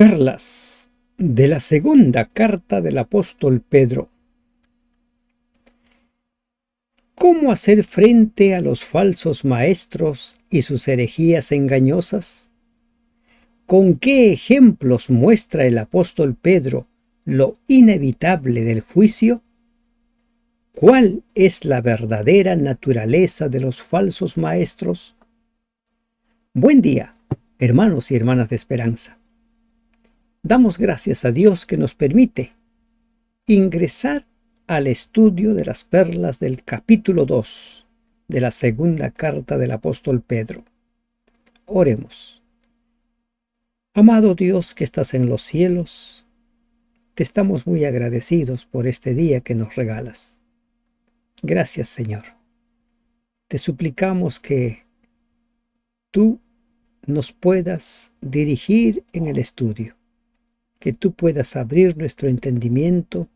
Perlas de la segunda carta del apóstol Pedro. ¿Cómo hacer frente a los falsos maestros y sus herejías engañosas? ¿Con qué ejemplos muestra el apóstol Pedro lo inevitable del juicio? ¿Cuál es la verdadera naturaleza de los falsos maestros? Buen día, hermanos y hermanas de esperanza. Damos gracias a Dios que nos permite ingresar al estudio de las perlas del capítulo 2 de la segunda carta del apóstol Pedro. Oremos. Amado Dios que estás en los cielos, te estamos muy agradecidos por este día que nos regalas. Gracias, Señor. Te suplicamos que tú nos puedas dirigir en el estudio, que tú puedas abrir nuestro entendimiento,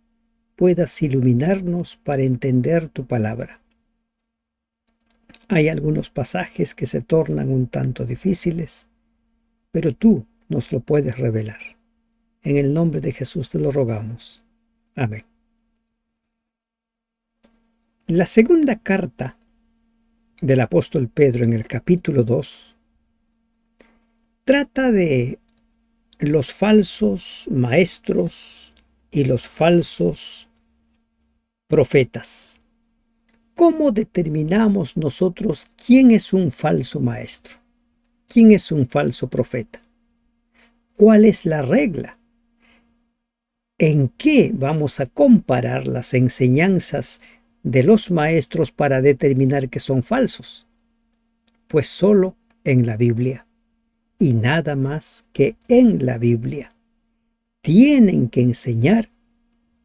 puedas iluminarnos para entender tu palabra. Hay algunos pasajes que se tornan un tanto difíciles, pero tú nos lo puedes revelar. En el nombre de Jesús te lo rogamos. Amén. La segunda carta del apóstol Pedro en el capítulo 2 trata de los falsos maestros y los falsos profetas. ¿Cómo determinamos nosotros quién es un falso maestro? ¿Quién es un falso profeta? ¿Cuál es la regla? ¿En qué vamos a comparar las enseñanzas de los maestros para determinar que son falsos? Pues solo en la Biblia, y nada más que en la Biblia. Tienen que enseñar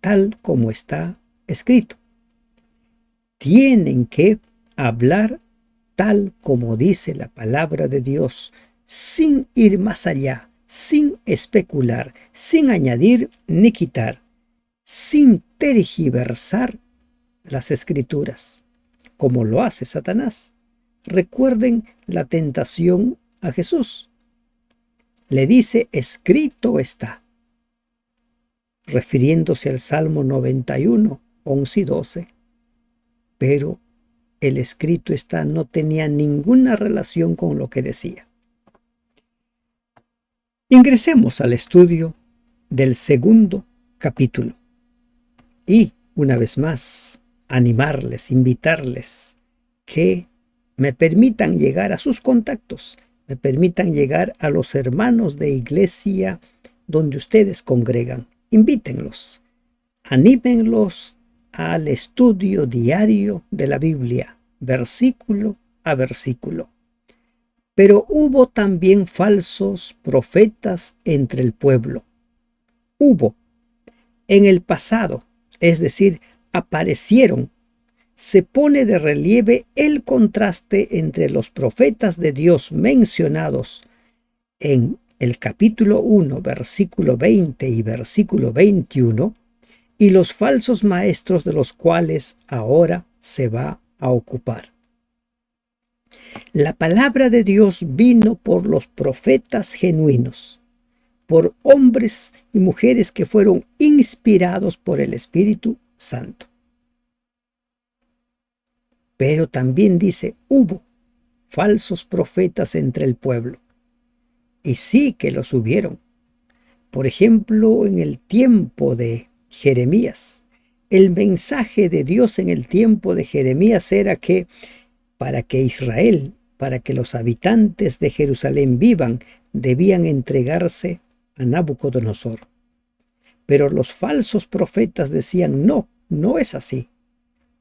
tal como está escrito. Tienen que hablar tal como dice la palabra de Dios, sin ir más allá, sin especular, sin añadir ni quitar, sin tergiversar las escrituras, como lo hace Satanás. Recuerden la tentación a Jesús. Le dice, escrito está, refiriéndose al Salmo 91, 11 y 12. Pero el escrito está no tenía ninguna relación con lo que decía. Ingresemos al estudio del segundo capítulo y, una vez más, animarles, invitarles que me permitan llegar a sus contactos, me permitan llegar a los hermanos de iglesia donde ustedes congregan. Invítenlos, anímenlos al estudio diario de la Biblia, versículo a versículo. Pero hubo también falsos profetas entre el pueblo. Hubo en el pasado, es decir, aparecieron. Se pone de relieve el contraste entre los profetas de Dios mencionados en el capítulo 1, versículo 20 y versículo 21, y los falsos maestros de los cuales ahora se va a ocupar. La palabra de Dios vino por los profetas genuinos, por hombres y mujeres que fueron inspirados por el Espíritu Santo. Pero también dice, hubo falsos profetas entre el pueblo. Y sí que los hubieron. Por ejemplo, en el tiempo de Jeremías, el mensaje de Dios en el tiempo de Jeremías era que para que Israel, para que los habitantes de Jerusalén vivan, debían entregarse a Nabucodonosor. Pero los falsos profetas decían, no, no es así.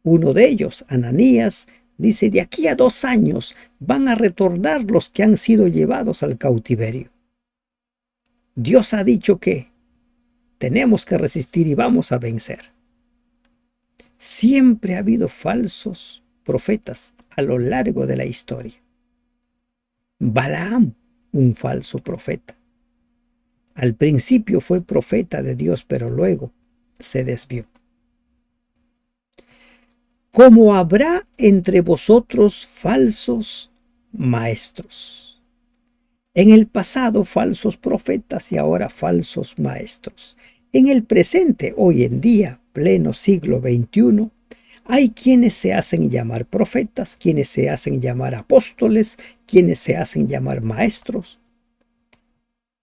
Uno de ellos, Ananías, dice, de aquí a 2 años van a retornar los que han sido llevados al cautiverio. Dios ha dicho que tenemos que resistir y vamos a vencer. Siempre ha habido falsos profetas a lo largo de la historia. Balaam, un falso profeta. Al principio fue profeta de Dios, pero luego se desvió. Como habrá entre vosotros falsos maestros. En el pasado, falsos profetas y ahora falsos maestros. En el presente, hoy en día, pleno siglo XXI, hay quienes se hacen llamar profetas, quienes se hacen llamar apóstoles, quienes se hacen llamar maestros.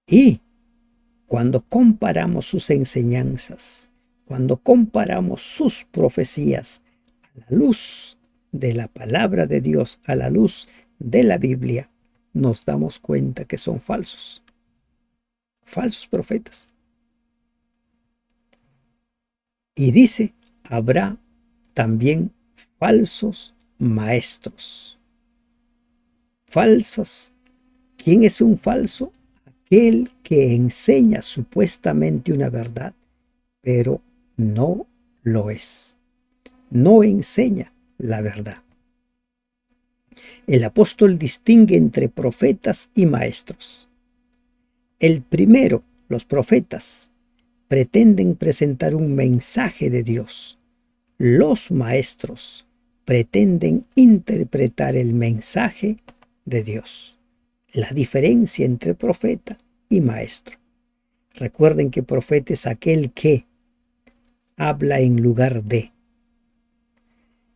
Y cuando comparamos sus enseñanzas, cuando comparamos sus profecías a la luz de la palabra de Dios, a la luz de la Biblia, nos damos cuenta que son falsos profetas. Y dice, habrá también falsos maestros. Falsos. ¿Quién es un falso? Aquel que enseña supuestamente una verdad, pero no lo es. No enseña la verdad. El apóstol distingue entre profetas y maestros. El primero, los profetas, pretenden presentar un mensaje de Dios. Los maestros pretenden interpretar el mensaje de Dios. La diferencia entre profeta y maestro. Recuerden que profeta es aquel que habla en lugar de.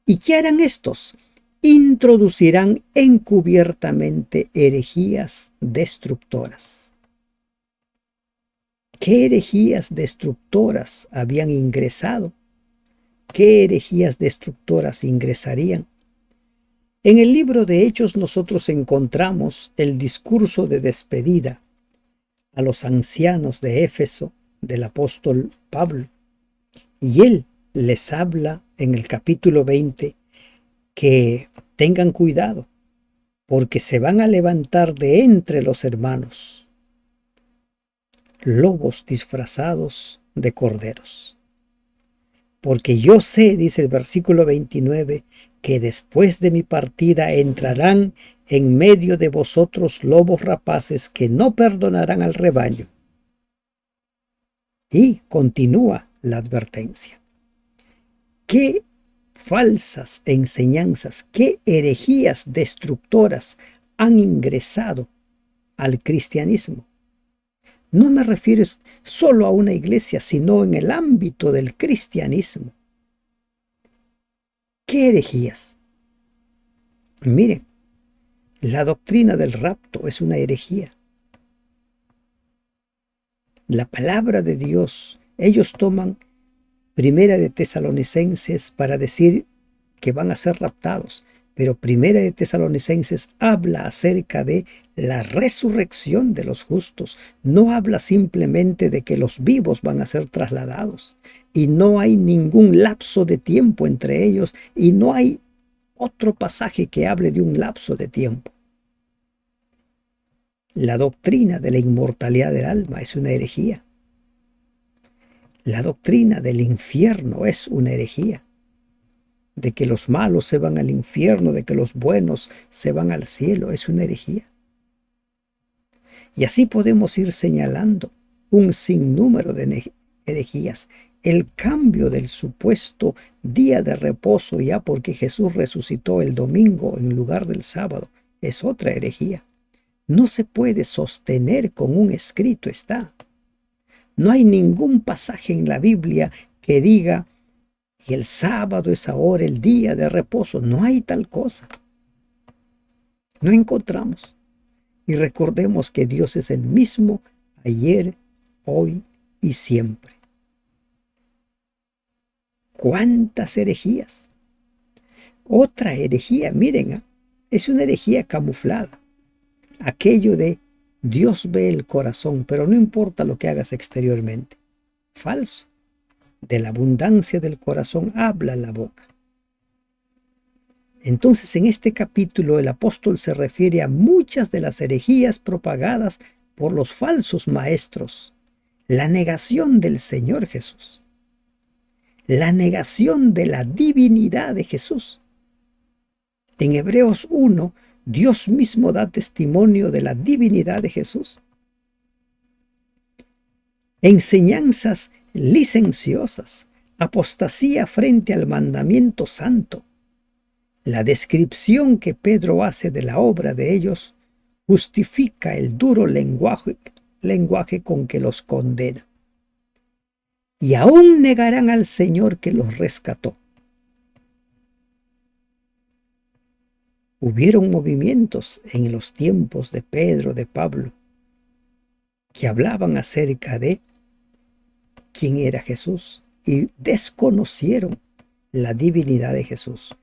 ¿Y qué harán estos? Introducirán encubiertamente herejías destructoras. ¿Qué herejías destructoras habían ingresado? ¿Qué herejías destructoras ingresarían? En el libro de Hechos nosotros encontramos el discurso de despedida a los ancianos de Éfeso del apóstol Pablo. Y él les habla en el capítulo 20 que tengan cuidado porque se van a levantar de entre los hermanos lobos disfrazados de corderos. Porque yo sé, dice el versículo 29, que después de mi partida entrarán en medio de vosotros lobos rapaces que no perdonarán al rebaño. Y continúa la advertencia. ¿Qué falsas enseñanzas, qué herejías destructoras han ingresado al cristianismo? No me refiero solo a una iglesia, sino en el ámbito del cristianismo. ¿Qué herejías? Miren, la doctrina del rapto es una herejía. La palabra de Dios, ellos toman Primera de Tesalonicenses para decir que van a ser raptados, pero Primera de Tesalonicenses habla acerca de la resurrección de los justos. No habla simplemente de que los vivos van a ser trasladados y no hay ningún lapso de tiempo entre ellos y no hay otro pasaje que hable de un lapso de tiempo. La doctrina de la inmortalidad del alma es una herejía. La doctrina del infierno es una herejía. De que los malos se van al infierno, de que los buenos se van al cielo, es una herejía. Y así podemos ir señalando un sinnúmero de herejías. El cambio del supuesto día de reposo ya porque Jesús resucitó el domingo en lugar del sábado es otra herejía. No se puede sostener con un escrito está. No hay ningún pasaje en la Biblia que diga y el sábado es ahora el día de reposo. No hay tal cosa. No encontramos. Y recordemos que Dios es el mismo ayer, hoy y siempre. ¿Cuántas herejías? Otra herejía, miren, es una herejía camuflada. Aquello de Dios ve el corazón, pero no importa lo que hagas exteriormente. Falso. De la abundancia del corazón habla la boca. Entonces, en este capítulo el apóstol se refiere a muchas de las herejías propagadas por los falsos maestros. La negación del Señor Jesús. La negación de la divinidad de Jesús. En Hebreos 1, Dios mismo da testimonio de la divinidad de Jesús. Enseñanzas licenciosas, apostasía frente al mandamiento santo. La descripción que Pedro hace de la obra de ellos justifica el duro lenguaje con que los condena. Y aún negarán al Señor que los rescató. Hubieron movimientos en los tiempos de Pedro, de Pablo, que hablaban acerca de quién era Jesús y desconocieron la divinidad de Jesús.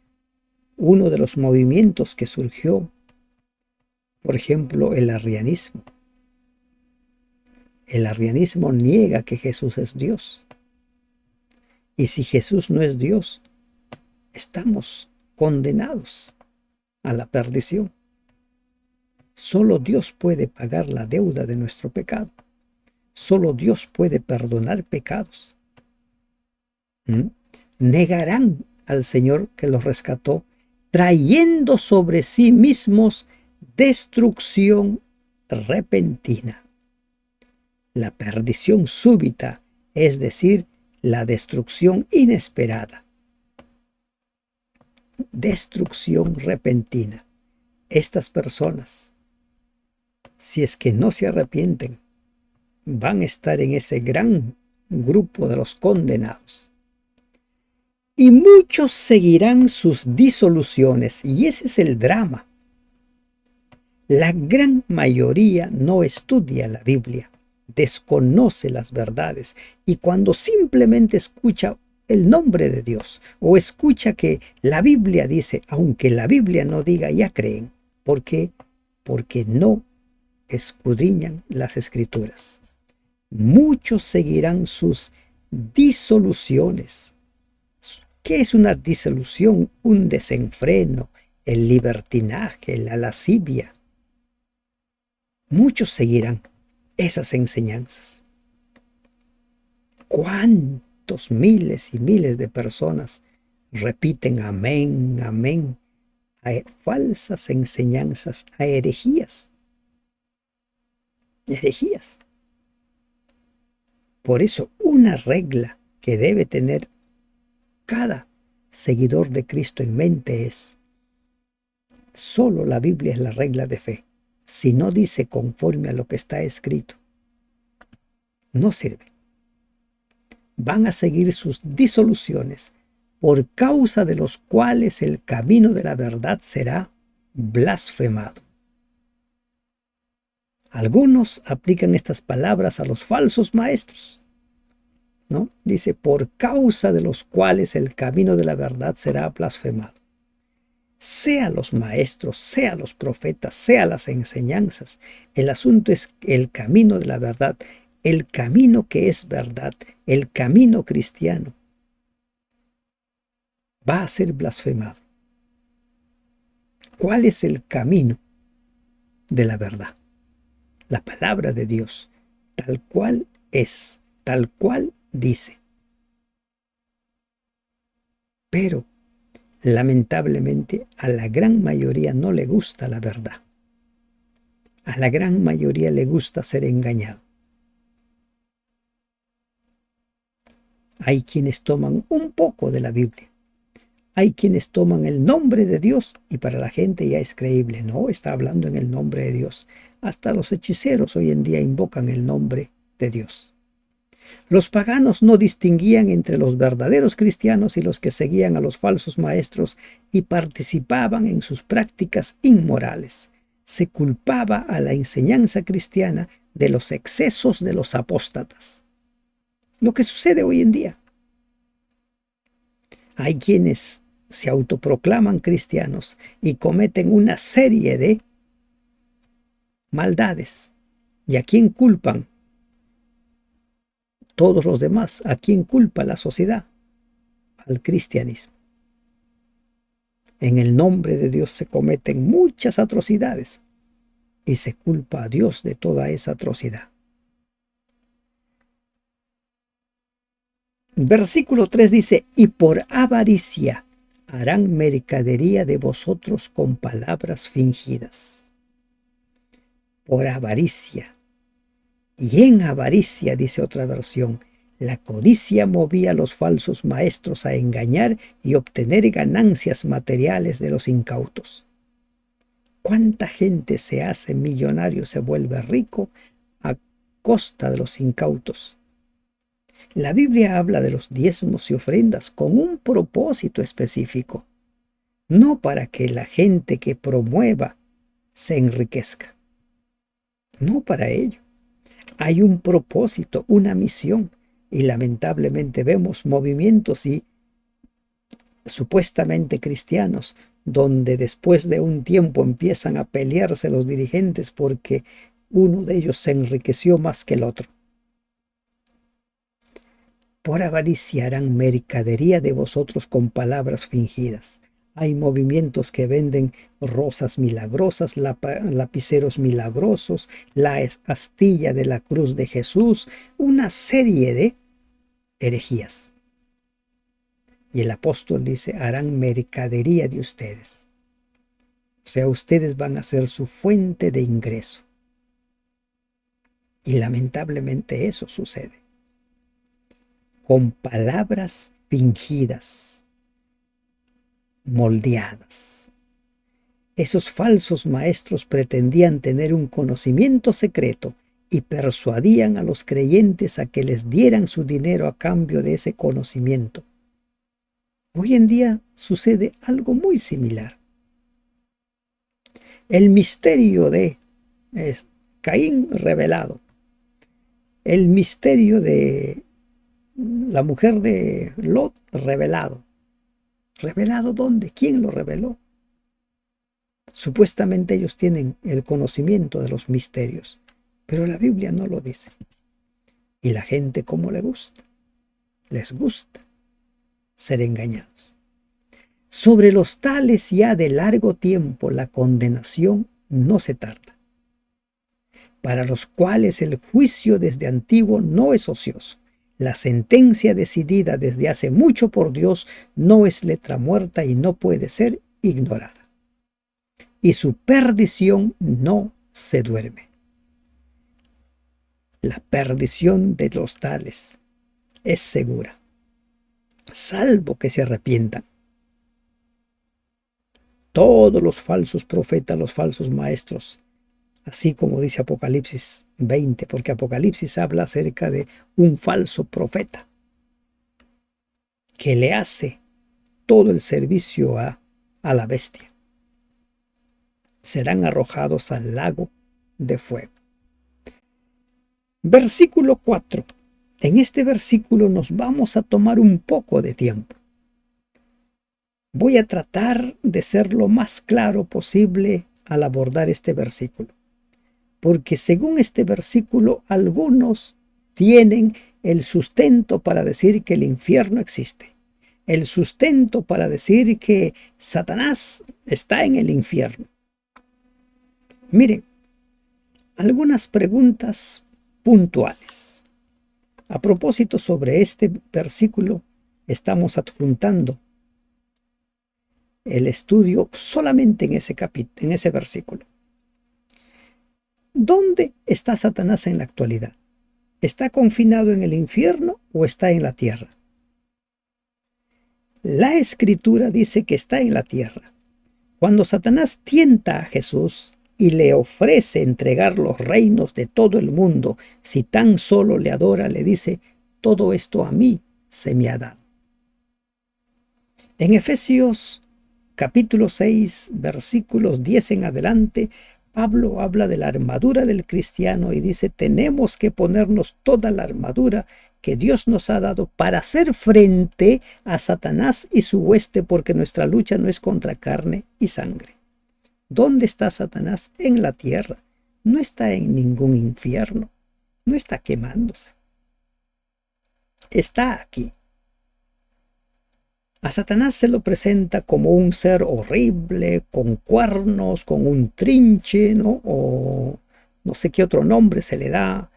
Uno de los movimientos que surgió, por ejemplo, el arrianismo. El arrianismo niega que Jesús es Dios. Y si Jesús no es Dios, estamos condenados a la perdición. Solo Dios puede pagar la deuda de nuestro pecado. Solo Dios puede perdonar pecados. Negarán al Señor que los rescató, trayendo sobre sí mismos destrucción repentina. La perdición súbita, es decir, la destrucción inesperada. Destrucción repentina. Estas personas, si es que no se arrepienten, van a estar en ese gran grupo de los condenados. Y muchos seguirán sus disoluciones, y ese es el drama. La gran mayoría no estudia la Biblia, desconoce las verdades, y cuando simplemente escucha el nombre de Dios o escucha que la Biblia dice, aunque la Biblia no diga, ya creen. ¿Por qué? Porque no escudriñan las Escrituras. Muchos seguirán sus disoluciones. ¿Qué es una disolución? Un desenfreno, el libertinaje, la lascivia. Muchos seguirán esas enseñanzas. ¿Cuántos miles y miles de personas repiten amén, amén a falsas enseñanzas, a herejías? Herejías. Por eso, una regla que debe tener cada seguidor de Cristo en mente es: solo la Biblia es la regla de fe. Si no dice conforme a lo que está escrito, no sirve. Van a seguir sus disoluciones, por causa de los cuales el camino de la verdad será blasfemado. Algunos aplican estas palabras a los falsos maestros, ¿no? Dice, por causa de los cuales el camino de la verdad será blasfemado. Sea los maestros, sea los profetas, sea las enseñanzas, el asunto es el camino de la verdad, el camino que es verdad, el camino cristiano, va a ser blasfemado. ¿Cuál es el camino de la verdad? La palabra de Dios, tal cual es, tal cual dice. Pero lamentablemente a la gran mayoría no le gusta la verdad. A la gran mayoría le gusta ser engañado. Hay quienes toman un poco de la Biblia. Hay quienes toman el nombre de Dios y para la gente ya es creíble. No, está hablando en el nombre de Dios. Hasta los hechiceros hoy en día invocan el nombre de Dios. Los paganos no distinguían entre los verdaderos cristianos y los que seguían a los falsos maestros y participaban en sus prácticas inmorales. Se culpaba a la enseñanza cristiana de los excesos de los apóstatas. Lo que sucede hoy en día. Hay quienes se autoproclaman cristianos y cometen una serie de maldades. ¿Y a quién culpan? Todos los demás. ¿A quién culpa la sociedad? Al cristianismo. En el nombre de Dios se cometen muchas atrocidades y se culpa a Dios de toda esa atrocidad. Versículo 3 dice, y por avaricia harán mercadería de vosotros con palabras fingidas. Por avaricia. Y en avaricia, dice otra versión, la codicia movía a los falsos maestros a engañar y obtener ganancias materiales de los incautos. ¿Cuánta gente se hace millonario, se vuelve rico a costa de los incautos? La Biblia habla de los diezmos y ofrendas con un propósito específico, no para que la gente que promueva se enriquezca, no para ello. Hay un propósito, una misión, y lamentablemente vemos movimientos y supuestamente cristianos donde después de un tiempo empiezan a pelearse los dirigentes porque uno de ellos se enriqueció más que el otro. Por avaricia harán mercadería de vosotros con palabras fingidas. Hay movimientos que venden rosas milagrosas, lapiceros milagrosos, la astilla de la cruz de Jesús, una serie de herejías. Y el apóstol dice, harán mercadería de ustedes. O sea, ustedes van a ser su fuente de ingreso. Y lamentablemente eso sucede. Con palabras fingidas, moldeadas. Esos falsos maestros pretendían tener un conocimiento secreto y persuadían a los creyentes a que les dieran su dinero a cambio de ese conocimiento. Hoy en día sucede algo muy similar. El misterio de Caín revelado. El misterio de la mujer de Lot revelado. ¿Revelado dónde? ¿Quién lo reveló? Supuestamente ellos tienen el conocimiento de los misterios, pero la Biblia no lo dice. Y la gente, ¿cómo le gusta? Les gusta ser engañados. Sobre los tales ya de largo tiempo la condenación no se tarda, para los cuales el juicio desde antiguo no es ocioso. La sentencia decidida desde hace mucho por Dios no es letra muerta y no puede ser ignorada. Y su perdición no se duerme. La perdición de los tales es segura, salvo que se arrepientan. Todos los falsos profetas, los falsos maestros, así como dice Apocalipsis 20, porque Apocalipsis habla acerca de un falso profeta que le hace todo el servicio a la bestia. Serán arrojados al lago de fuego. Versículo 4. En este versículo nos vamos a tomar un poco de tiempo. Voy a tratar de ser lo más claro posible al abordar este versículo, porque según este versículo algunos tienen el sustento para decir que el infierno existe, el sustento para decir que Satanás está en el infierno. Miren, algunas preguntas puntuales. A propósito, sobre este versículo estamos adjuntando el estudio solamente en ese versículo. ¿Dónde está Satanás en la actualidad? ¿Está confinado en el infierno o está en la tierra? La Escritura dice que está en la tierra. Cuando Satanás tienta a Jesús y le ofrece entregar los reinos de todo el mundo, si tan solo le adora, le dice, todo esto a mí se me ha dado. En Efesios capítulo 6, versículos 10 en adelante, Pablo habla de la armadura del cristiano y dice, tenemos que ponernos toda la armadura que Dios nos ha dado para hacer frente a Satanás y su hueste, porque nuestra lucha no es contra carne y sangre. ¿Dónde está Satanás? En la tierra. No está en ningún infierno. No está quemándose. Está aquí. A Satanás se lo presenta como un ser horrible, con cuernos, con un trinche, ¿no? O no sé qué otro nombre se le da.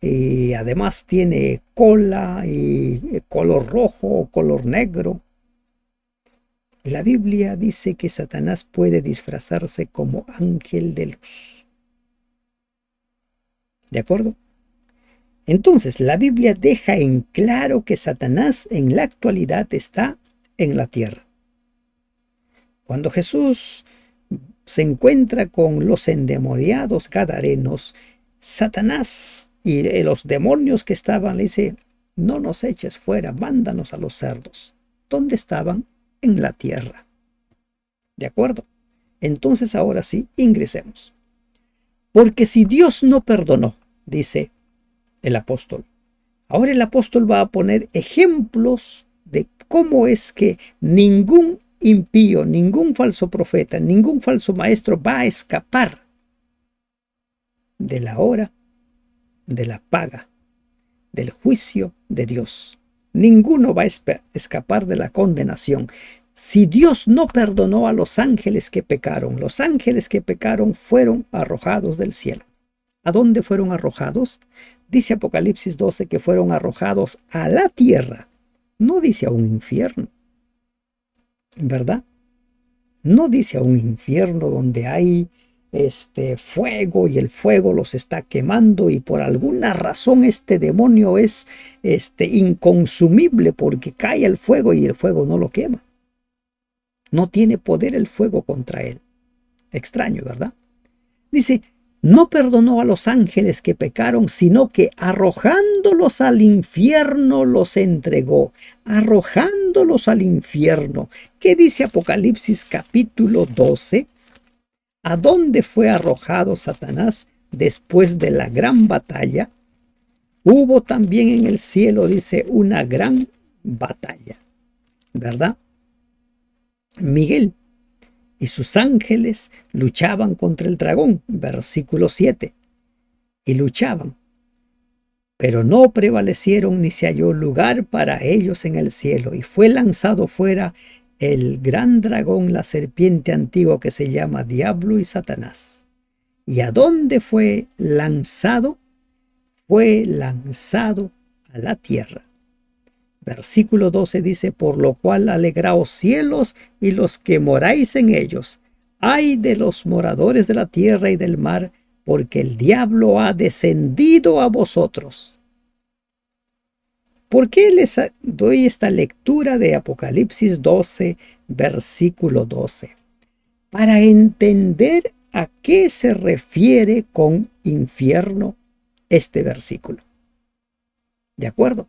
Además tiene cola y color rojo o color negro. La Biblia dice que Satanás puede disfrazarse como ángel de luz. ¿De acuerdo? Entonces, la Biblia deja en claro que Satanás en la actualidad está en la tierra. Cuando Jesús se encuentra con los endemoniados gadarenos, Satanás y los demonios que estaban le dice, no nos eches fuera, mándanos a los cerdos. ¿Dónde estaban? En la tierra. ¿De acuerdo? Entonces ahora sí, ingresemos. Porque si Dios no perdonó, dice el apóstol, ahora el apóstol va a poner ejemplos de cómo es que ningún impío, ningún falso profeta, ningún falso maestro va a escapar de la hora, de la paga, del juicio de Dios. Ninguno va a escapar de la condenación. Si Dios no perdonó a los ángeles que pecaron fueron arrojados del cielo. ¿A dónde fueron arrojados? Dice Apocalipsis 12 que fueron arrojados a la tierra. No dice a un infierno, ¿verdad? No dice a un infierno donde hay fuego y el fuego los está quemando y por alguna razón este demonio es inconsumible porque cae el fuego y el fuego no lo quema. No tiene poder el fuego contra él. Extraño, ¿verdad? Dice, no perdonó a los ángeles que pecaron, sino que arrojándolos al infierno los entregó. Arrojándolos al infierno. ¿Qué dice Apocalipsis capítulo 12? ¿A dónde fue arrojado Satanás después de la gran batalla? Hubo también en el cielo, dice, una gran batalla, ¿verdad? Miguel y sus ángeles luchaban contra el dragón, versículo 7, y luchaban, pero no prevalecieron ni se halló lugar para ellos en el cielo, y fue lanzado fuera el gran dragón, la serpiente antigua que se llama Diablo y Satanás. ¿Y a dónde fue lanzado? Fue lanzado a la tierra. Versículo 12 dice, por lo cual alegraos cielos y los que moráis en ellos. Ay de los moradores de la tierra y del mar, porque el diablo ha descendido a vosotros. ¿Por qué les doy esta lectura de Apocalipsis 12, versículo 12? Para entender a qué se refiere con infierno este versículo. ¿De acuerdo?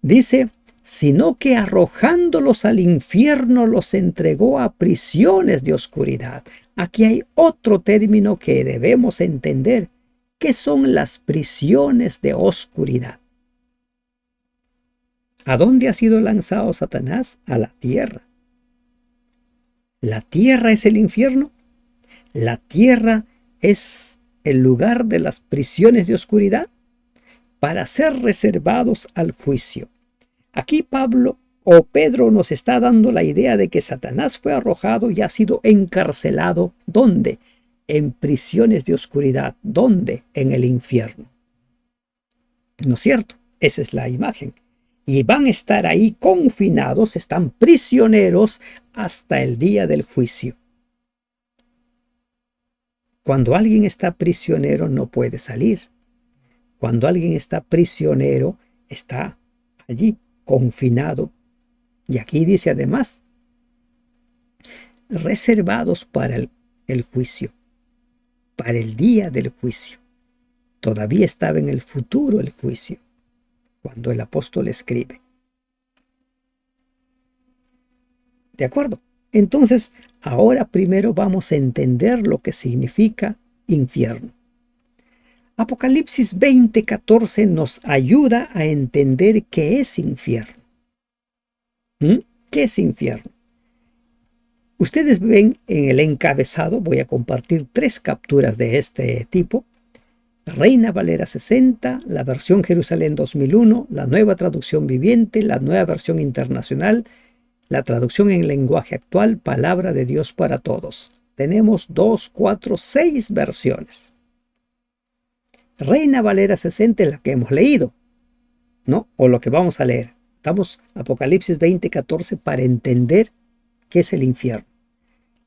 Dice, sino que arrojándolos al infierno los entregó a prisiones de oscuridad. Aquí hay otro término que debemos entender. ¿Qué son las prisiones de oscuridad? ¿A dónde ha sido lanzado Satanás? A la tierra. ¿La tierra es el infierno? ¿La tierra es el lugar de las prisiones de oscuridad? Para ser reservados al juicio. Aquí Pedro nos está dando la idea de que Satanás fue arrojado y ha sido encarcelado. ¿Dónde? En prisiones de oscuridad. ¿Dónde? En el infierno. ¿No es cierto? Esa es la imagen. Y van a estar ahí confinados, están prisioneros hasta el día del juicio. Cuando alguien está prisionero no puede salir. Cuando alguien está prisionero está allí, confinado. Y aquí dice además, reservados para el juicio, para el día del juicio. Todavía estaba en el futuro el juicio, cuando el apóstol escribe. ¿De acuerdo? Entonces, ahora primero vamos a entender lo que significa infierno. Apocalipsis 20:14 nos ayuda a entender qué es infierno. ¿Qué es infierno? Ustedes ven en el encabezado, voy a compartir 3 capturas de este tipo. Reina Valera 60, la versión Jerusalén 2001, la nueva traducción viviente, la nueva versión internacional, la traducción en lenguaje actual, Palabra de Dios para Todos. Tenemos 2, 4, 6 versiones. Reina Valera 60 es la que hemos leído, ¿no? O lo que vamos a leer. Estamos Apocalipsis 20:14 para entender qué es el infierno.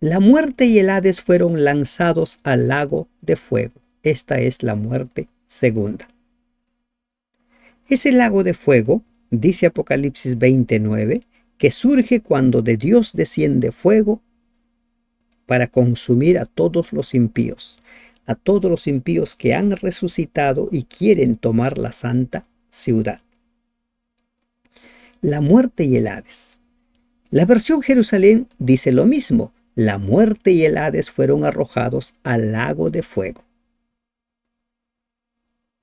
La muerte y el Hades fueron lanzados al lago de fuego. Esta es la muerte segunda. Ese lago de fuego, dice Apocalipsis 20:9, que surge cuando de Dios desciende fuego para consumir a todos los impíos que han resucitado y quieren tomar la santa ciudad. La muerte y el Hades. La versión Jerusalén dice lo mismo. La muerte y el Hades fueron arrojados al lago de fuego.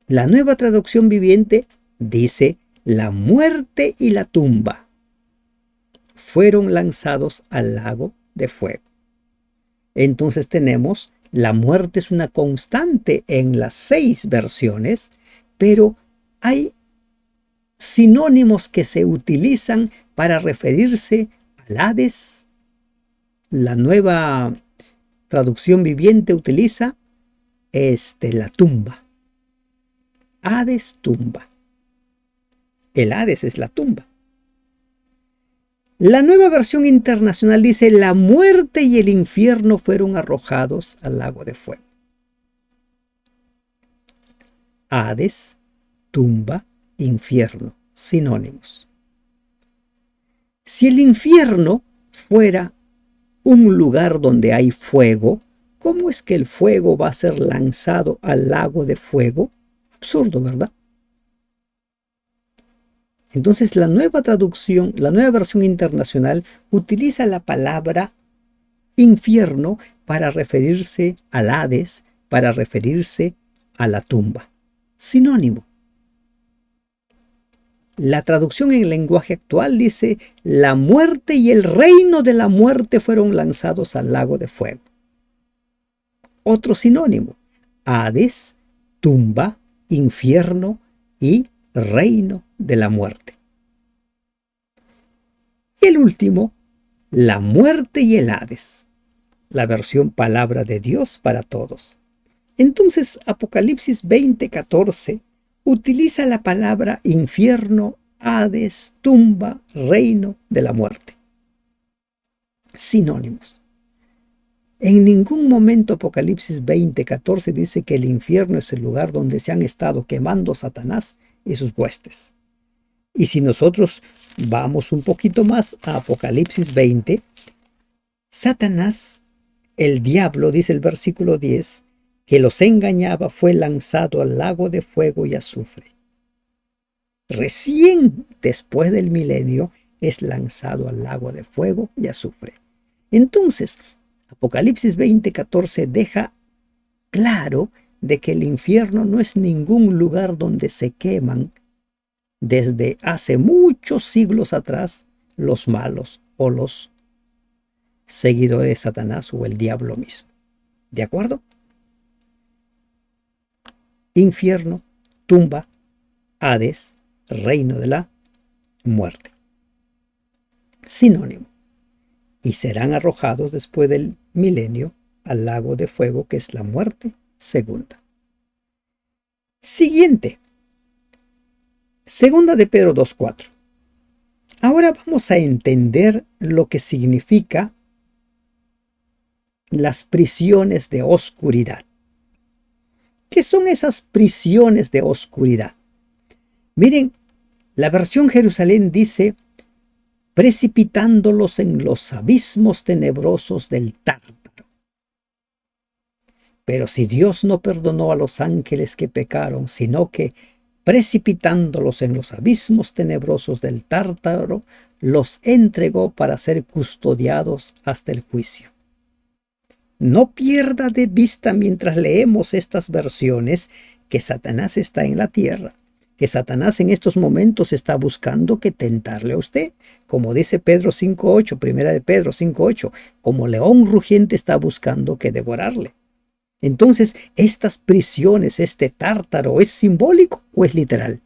La Nueva Traducción Viviente dice: la muerte y la tumba fueron lanzados al lago de fuego. Entonces tenemos: la muerte es una constante en las 6 versiones, pero hay sinónimos que se utilizan para referirse al Hades. La Nueva Traducción Viviente utiliza la tumba. Hades, tumba. El Hades es la tumba. La Nueva Versión Internacional dice: la muerte y el infierno fueron arrojados al lago de fuego. Hades, tumba, infierno, sinónimos. Si el infierno fuera un lugar donde hay fuego, ¿cómo es que el fuego va a ser lanzado al lago de fuego? Absurdo, ¿verdad? Entonces la nueva traducción, la Nueva Versión Internacional utiliza la palabra infierno para referirse al Hades, para referirse a la tumba. Sinónimo. La traducción en lenguaje actual dice: la muerte y el reino de la muerte fueron lanzados al lago de fuego. Otro sinónimo: Hades, tumba, infierno y reino de la muerte. Y el último, la muerte y el Hades, la versión palabra de Dios para todos. Entonces Apocalipsis 20:14 utiliza la palabra infierno, Hades, tumba, reino de la muerte. Sinónimos. En ningún momento Apocalipsis 20:14 dice que el infierno es el lugar donde se han estado quemando Satanás y sus huestes. Y si nosotros vamos un poquito más a Apocalipsis 20, Satanás, el diablo, dice el versículo 10, que los engañaba, fue lanzado al lago de fuego y azufre. Recién después del milenio es lanzado al lago de fuego y azufre. Entonces, Apocalipsis 20:14 deja claro de que el infierno no es ningún lugar donde se queman desde hace muchos siglos atrás los malos o los seguidores de Satanás o el diablo mismo. ¿De acuerdo? Infierno, tumba, Hades, reino de la muerte. Sinónimo. Y serán arrojados después del milenio al lago de fuego, que es la muerte segunda. Siguiente. Segunda de Pedro 2:4. Ahora vamos a entender lo que significa las prisiones de oscuridad. ¿Qué son esas prisiones de oscuridad? Miren, la versión Jerusalén dice: precipitándolos en los abismos tenebrosos del Tártaro. Pero si Dios no perdonó a los ángeles que pecaron, sino que precipitándolos en los abismos tenebrosos del Tártaro, los entregó para ser custodiados hasta el juicio. No pierda de vista mientras leemos estas versiones que Satanás está en la tierra, que Satanás en estos momentos está buscando que tentarle a usted, como dice Pedro 5:8, primera de Pedro 5:8, como león rugiente está buscando que devorarle. Entonces, estas prisiones, este tártaro, ¿es simbólico o es literal?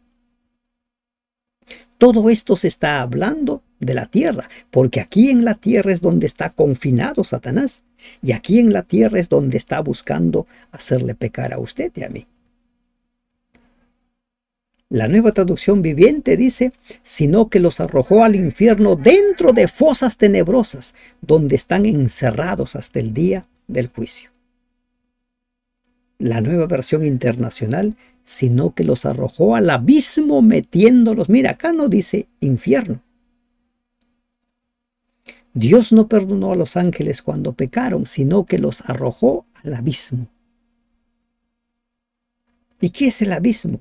Todo esto se está hablando de la tierra, porque aquí en la tierra es donde está confinado Satanás, y aquí en la tierra es donde está buscando hacerle pecar a usted y a mí. La Nueva Traducción Viviente dice: sino que los arrojó al infierno dentro de fosas tenebrosas, donde están encerrados hasta el día del juicio. La Nueva Versión Internacional: sino que los arrojó al abismo metiéndolos. Mira, acá no dice infierno. Dios no perdonó a los ángeles cuando pecaron, sino que los arrojó al abismo. ¿Y qué es el abismo?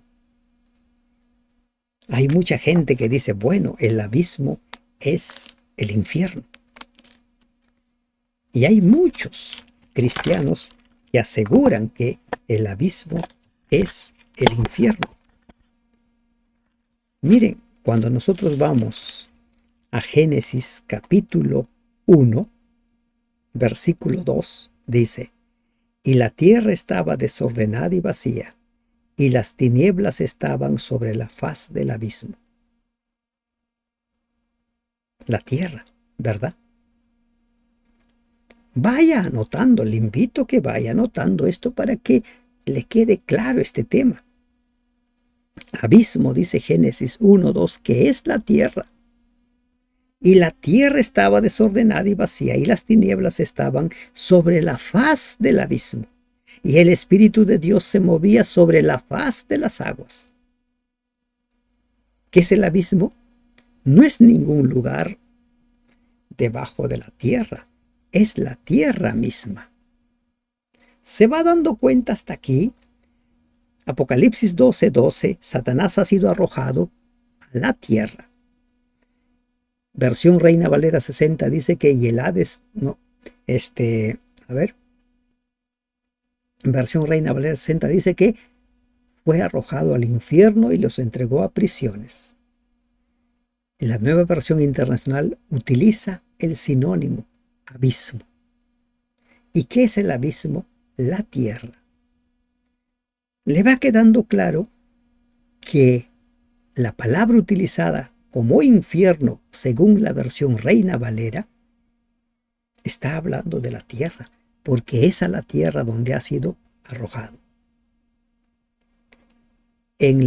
Hay mucha gente que dice, bueno, el abismo es el infierno. Y hay muchos cristianos que aseguran que el abismo es el infierno. Miren, cuando nosotros vamos a Génesis capítulo 1, versículo 2, dice, y la tierra estaba desordenada y vacía, y las tinieblas estaban sobre la faz del abismo. La tierra, ¿verdad? Vaya anotando, le invito a que vaya anotando esto para que le quede claro este tema. Abismo, dice Génesis 1:2, que es la tierra. Y la tierra estaba desordenada y vacía, y las tinieblas estaban sobre la faz del abismo. Y el Espíritu de Dios se movía sobre la faz de las aguas. ¿Qué es el abismo? No es ningún lugar debajo de la tierra, es la tierra misma. ¿Se va dando cuenta hasta aquí? Apocalipsis 12:12, Satanás ha sido arrojado a la tierra. Versión Reina Valera 60 dice que y el Hades, no, versión Reina Valera 60 dice que fue arrojado al infierno y los entregó a prisiones. La nueva versión internacional utiliza el sinónimo abismo. ¿Y qué es el abismo? La tierra. Le va quedando claro que la palabra utilizada como infierno, según la versión Reina Valera, está hablando de la tierra, porque es a la tierra donde ha sido arrojado. En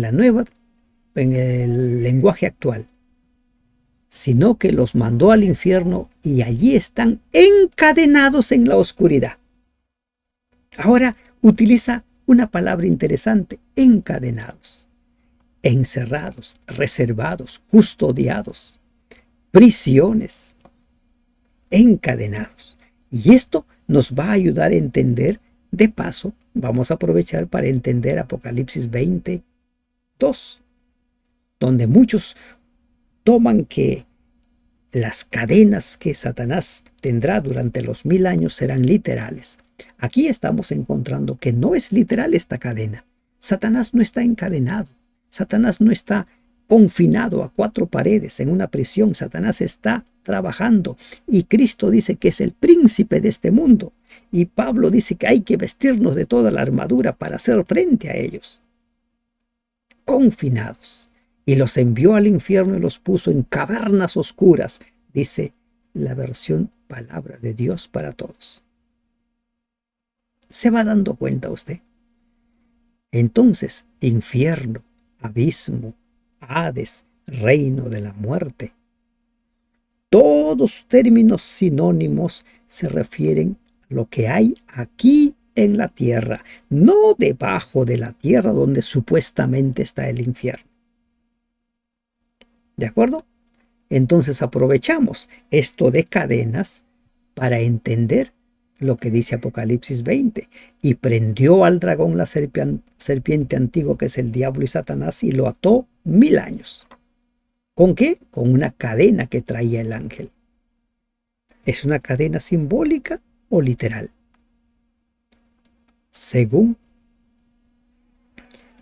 el lenguaje actual, sino que los mandó al infierno y allí están encadenados en la oscuridad. Ahora utiliza una palabra interesante, encadenados, encerrados, reservados, custodiados, prisiones, encadenados. Y esto nos va a ayudar a entender, de paso, vamos a aprovechar para entender Apocalipsis 20:2, donde muchos toman que las cadenas que Satanás tendrá durante los 1000 años serán literales. Aquí estamos encontrando que no es literal esta cadena. Satanás no está encadenado. Satanás no está confinado a 4 paredes en una prisión. Satanás está trabajando. Y Cristo dice que es el príncipe de este mundo. Y Pablo dice que hay que vestirnos de toda la armadura para hacer frente a ellos. Confinados. Y los envió al infierno y los puso en cavernas oscuras, dice la versión Palabra de Dios para Todos. ¿Se va dando cuenta usted? Entonces, infierno, abismo, Hades, reino de la muerte. Todos términos sinónimos se refieren a lo que hay aquí en la tierra, no debajo de la tierra donde supuestamente está el infierno. ¿De acuerdo? Entonces aprovechamos esto de cadenas para entender lo que dice Apocalipsis 20. Y prendió al dragón la serpiente antigua, que es el diablo y Satanás, y lo ató 1000 años. ¿Con qué? Con una cadena que traía el ángel. ¿Es una cadena simbólica o literal? Según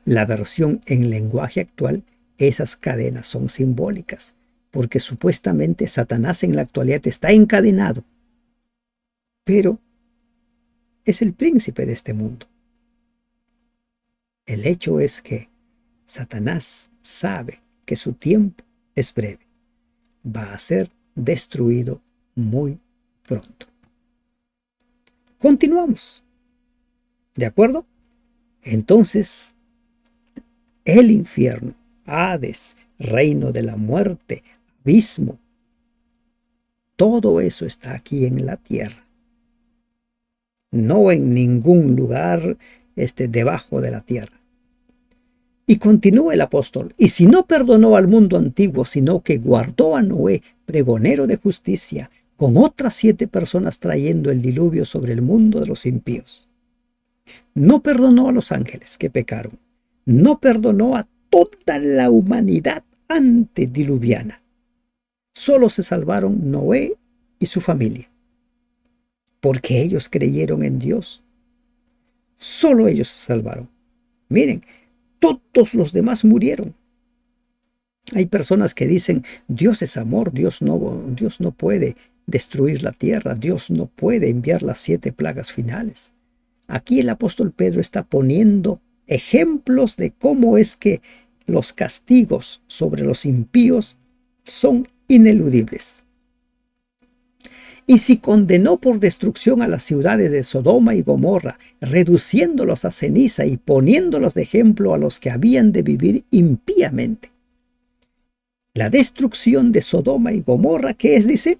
la versión en lenguaje actual, esas cadenas son simbólicas, porque supuestamente Satanás en la actualidad está encadenado, pero es el príncipe de este mundo. El hecho es que Satanás sabe que su tiempo es breve, va a ser destruido muy pronto. Continuamos. ¿De acuerdo? Entonces, el infierno, Hades, reino de la muerte, abismo, todo eso está aquí en la tierra. No en ningún lugar debajo de la tierra. Y continúa el apóstol, y si no perdonó al mundo antiguo, sino que guardó a Noé, pregonero de justicia, con otras 7 personas trayendo el diluvio sobre el mundo de los impíos. No perdonó a los ángeles que pecaron. No perdonó a toda la humanidad antediluviana. Solo se salvaron Noé y su familia, porque ellos creyeron en Dios. Solo ellos se salvaron. Miren, todos los demás murieron. Hay personas que dicen, Dios es amor, Dios no puede destruir la tierra, Dios no puede enviar las 7 plagas finales. Aquí el apóstol Pedro está poniendo ejemplos de cómo es que los castigos sobre los impíos son ineludibles. Y si condenó por destrucción a las ciudades de Sodoma y Gomorra, reduciéndolos a ceniza y poniéndolos de ejemplo a los que habían de vivir impíamente. La destrucción de Sodoma y Gomorra, ¿qué es? Dice,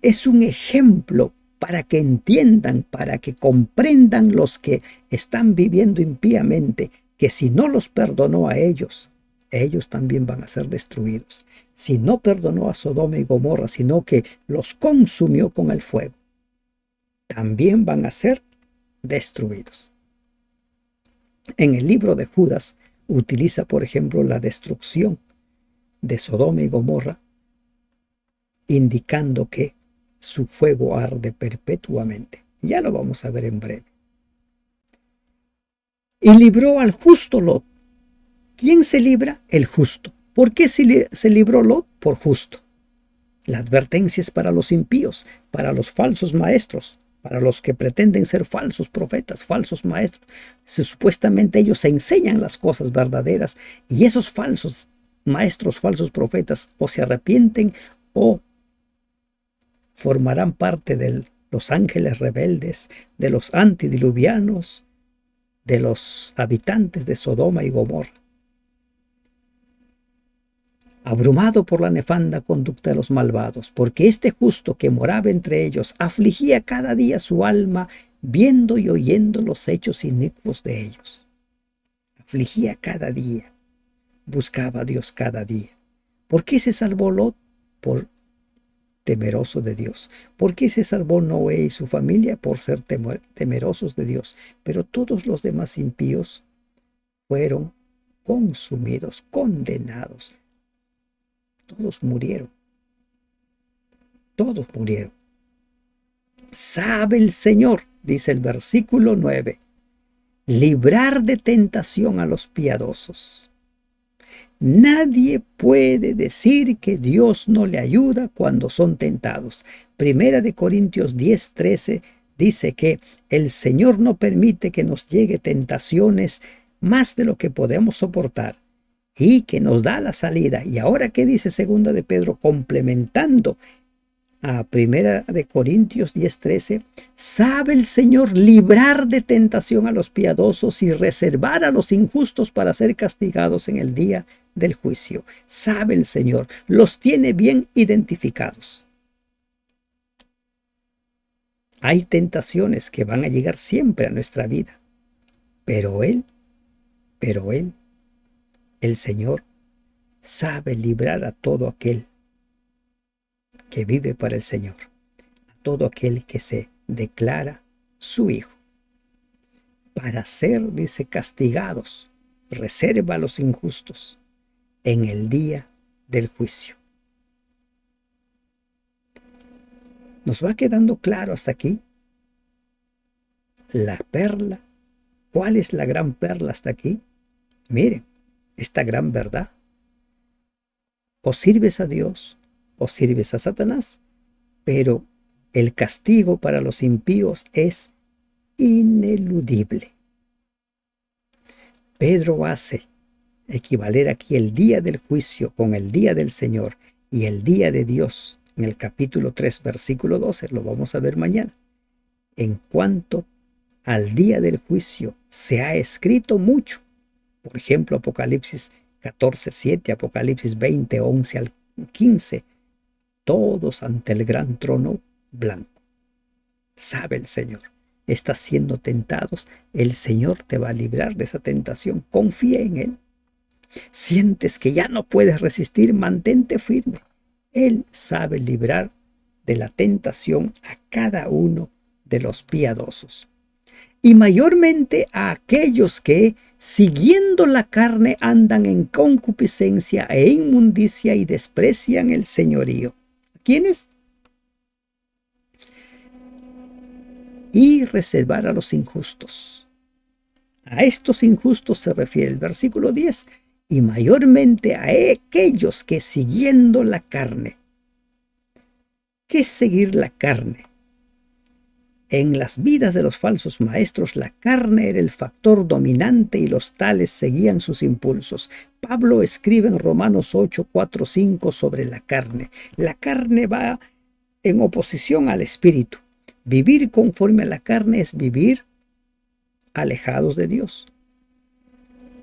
es un ejemplo para que entiendan, para que comprendan los que están viviendo impíamente, que si no los perdonó a ellos, ellos también van a ser destruidos. Si no perdonó a Sodoma y Gomorra, sino que los consumió con el fuego, también van a ser destruidos. En el libro de Judas utiliza, por ejemplo, la destrucción de Sodoma y Gomorra, indicando que su fuego arde perpetuamente. Ya lo vamos a ver en breve. Y libró al justo Lot. ¿Quién se libra? El justo. ¿Por qué se libró Lot? Por justo. La advertencia es para los impíos, para los falsos maestros, para los que pretenden ser falsos profetas, falsos maestros. Supuestamente ellos enseñan las cosas verdaderas y esos falsos maestros, falsos profetas, o se arrepienten o formarán parte de los ángeles rebeldes, de los antediluvianos, de los habitantes de Sodoma y Gomorra. Abrumado por la nefanda conducta de los malvados, porque este justo que moraba entre ellos afligía cada día su alma, viendo y oyendo los hechos inicuos de ellos. Afligía cada día, buscaba a Dios cada día. ¿Por qué se salvó Lot? Por temeroso de Dios. ¿Por qué se salvó Noé y su familia? Por ser temerosos de Dios. Pero todos los demás impíos fueron consumidos, condenados. Todos murieron. Todos murieron. Sabe el Señor, dice el versículo 9, librar de tentación a los piadosos. Nadie puede decir que Dios no le ayuda cuando son tentados. Primera de Corintios 10:13 dice que el Señor no permite que nos llegue tentaciones más de lo que podemos soportar y que nos da la salida. Y ahora, ¿qué dice segunda de Pedro? Complementando a primera de Corintios 10:13, sabe el Señor librar de tentación a los piadosos y reservar a los injustos para ser castigados en el día del juicio. Sabe el Señor, los tiene bien identificados. Hay tentaciones que van a llegar siempre a nuestra vida, pero Él, el Señor, sabe librar a todo aquel que vive para el Señor, a todo aquel que se declara su hijo, para ser, dice, castigados, reserva a los injustos en el día del juicio. ¿Nos va quedando claro hasta aquí? La perla. ¿Cuál es la gran perla hasta aquí? Miren, esta gran verdad. O sirves a Dios o sirves a Satanás, pero el castigo para los impíos es ineludible. Pedro hace equivaler aquí el día del juicio con el día del Señor y el día de Dios en el capítulo 3, versículo 12, lo vamos a ver mañana. En cuanto al día del juicio, se ha escrito mucho. Por ejemplo, Apocalipsis 14:7, Apocalipsis 20:11 al 15, todos ante el gran trono blanco. Sabe el Señor, estás siendo tentados, el Señor te va a librar de esa tentación. Confía en Él. Sientes que ya no puedes resistir, mantente firme. Él sabe librar de la tentación a cada uno de los piadosos, y mayormente a aquellos que, siguiendo la carne, andan en concupiscencia e inmundicia y desprecian el señorío. ¿Quiénes? Y reservar a los injustos. A estos injustos se refiere el versículo 10, y mayormente a aquellos que, siguiendo la carne. ¿Qué es seguir la carne? En las vidas de los falsos maestros, la carne era el factor dominante y los tales seguían sus impulsos. Pablo escribe en Romanos 8, 4, 5 sobre la carne. La carne va en oposición al espíritu. Vivir conforme a la carne es vivir alejados de Dios.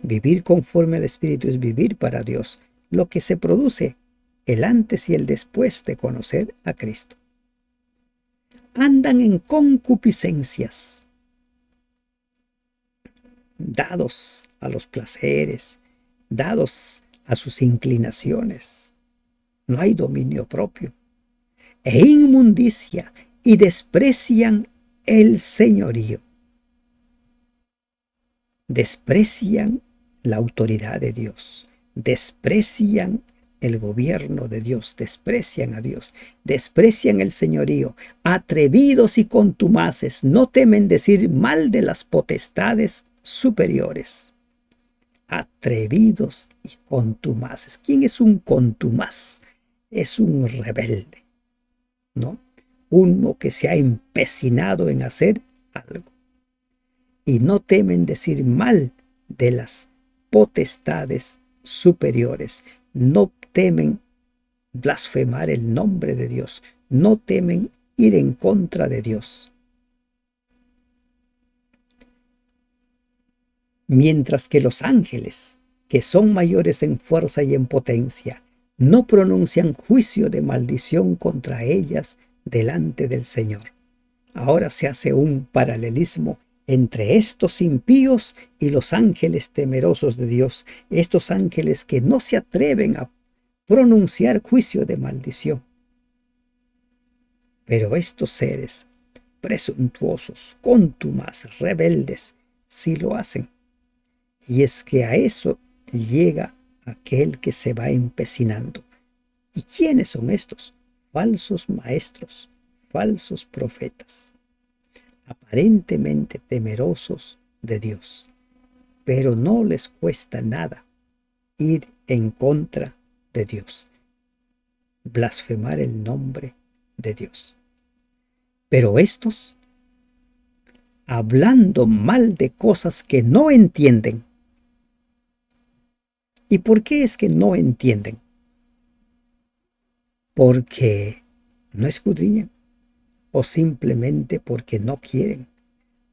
Vivir conforme al espíritu es vivir para Dios. Lo que se produce el antes y el después de conocer a Cristo. Andan en concupiscencias, dados a los placeres, dados a sus inclinaciones. No hay dominio propio. E inmundicia, y desprecian el señorío. Desprecian la autoridad de Dios. Desprecian el gobierno de Dios, desprecian a Dios, desprecian el señorío, atrevidos y contumaces, no temen decir mal de las potestades superiores. Atrevidos y contumaces. ¿Quién es un contumaz? Es un rebelde, ¿no? Uno que se ha empecinado en hacer algo. Y no temen decir mal de las potestades superiores. No temen blasfemar el nombre de Dios. No temen ir en contra de Dios. Mientras que los ángeles, que son mayores en fuerza y en potencia, no pronuncian juicio de maldición contra ellas delante del Señor. Ahora se hace un paralelismo entre estos impíos y los ángeles temerosos de Dios, estos ángeles que no se atreven a pronunciar juicio de maldición. Pero estos seres presuntuosos, contumaces, rebeldes, sí lo hacen. Y es que a eso llega aquel que se va empecinando. ¿Y quiénes son estos? Falsos maestros, falsos profetas, aparentemente temerosos de Dios, pero no les cuesta nada ir en contra de Dios, blasfemar el nombre de Dios. Pero estos, hablando mal de cosas que no entienden. ¿Y por qué es que no entienden? Porque no escudriñan o simplemente porque no quieren.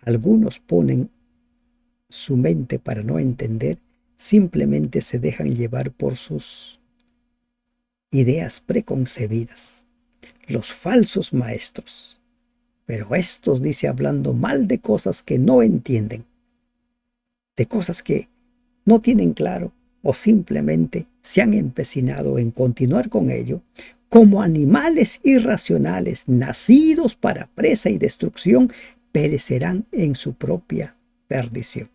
Algunos ponen su mente para no entender, simplemente se dejan llevar por sus ideas preconcebidas. Los falsos maestros. Pero estos, dice, hablando mal de cosas que no entienden, de cosas que no tienen claro o simplemente se han empecinado en continuar con ello, como animales irracionales nacidos para presa y destrucción, perecerán en su propia perdición.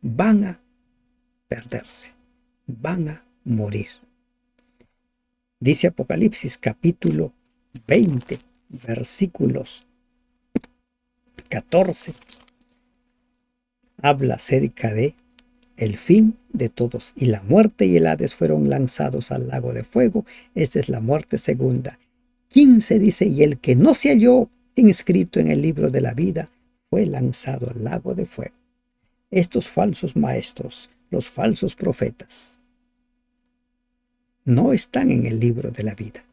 Van a perderse, van a morir. Dice Apocalipsis capítulo 20, versículos 14. Habla acerca de el fin de todos. Y la muerte y el Hades fueron lanzados al lago de fuego. Esta es la muerte segunda. 15 dice, y el que no se halló inscrito en el libro de la vida fue lanzado al lago de fuego. Estos falsos maestros, los falsos profetas, no están en el libro de la vida.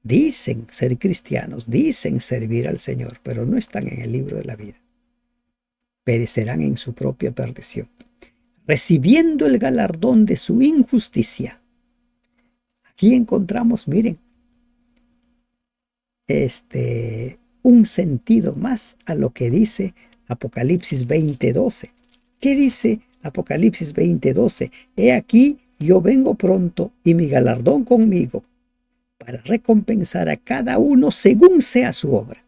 Dicen ser cristianos, dicen servir al Señor, pero no están en el libro de la vida. Perecerán en su propia perdición, recibiendo el galardón de su injusticia. Aquí encontramos, miren, un sentido más a lo que dice Apocalipsis 20:12. ¿Qué dice Apocalipsis 20:12? He aquí, yo vengo pronto y mi galardón conmigo, para recompensar a cada uno según sea su obra.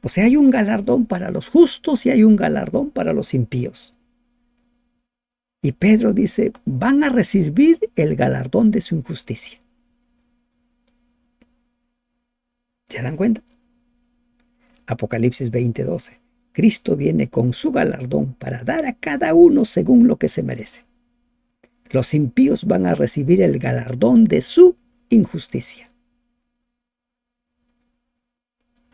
O sea, hay un galardón para los justos y hay un galardón para los impíos. Y Pedro dice, van a recibir el galardón de su injusticia. ¿Se dan cuenta? Apocalipsis 20:12. Cristo viene con su galardón para dar a cada uno según lo que se merece. Los impíos van a recibir el galardón de su injusticia,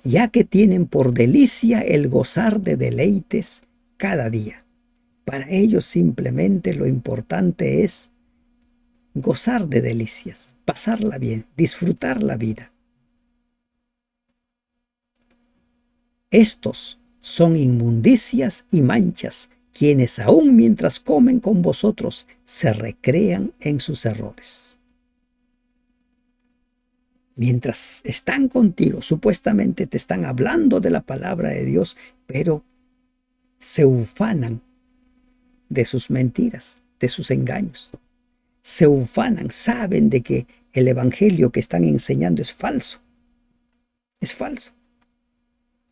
ya que tienen por delicia el gozar de deleites cada día. Para ellos simplemente lo importante es gozar de delicias, pasarla bien, disfrutar la vida. Estos son inmundicias y manchas, quienes aún mientras comen con vosotros se recrean en sus errores. Mientras están contigo, supuestamente te están hablando de la palabra de Dios, pero se ufanan de sus mentiras, de sus engaños. Se ufanan, saben de que el evangelio que están enseñando es falso. Es falso.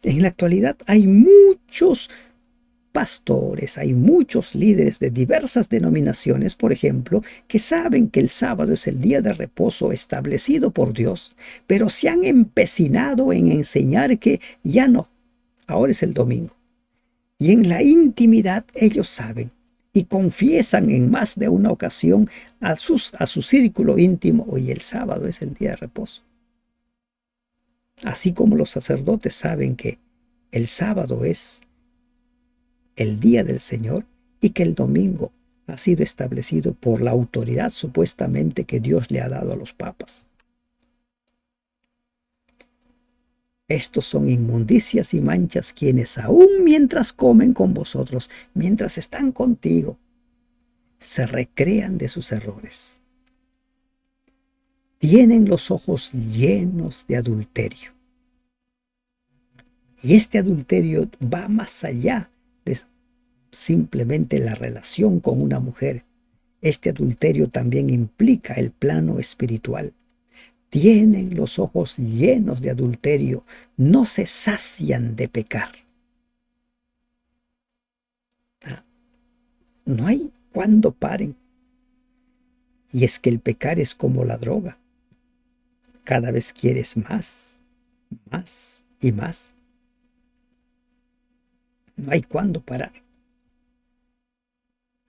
En la actualidad hay muchos pastores, hay muchos líderes de diversas denominaciones, por ejemplo, que saben que el sábado es el día de reposo establecido por Dios, pero se han empecinado en enseñar que ya no, ahora es el domingo. Y en la intimidad ellos saben y confiesan en más de una ocasión a su círculo íntimo, hoy el sábado es el día de reposo. Así como los sacerdotes saben que el sábado es el día del Señor y que el domingo ha sido establecido por la autoridad supuestamente que Dios le ha dado a los papas. Estos son inmundicias y manchas quienes aún mientras comen con vosotros, mientras están contigo, se recrean de sus errores. Tienen los ojos llenos de adulterio. Y este adulterio va más allá de simplemente la relación con una mujer. Este adulterio también implica el plano espiritual. Tienen los ojos llenos de adulterio, no se sacian de pecar. No hay cuándo paren. Y es que el pecar es como la droga. Cada vez quieres más, más y más. No hay cuándo parar.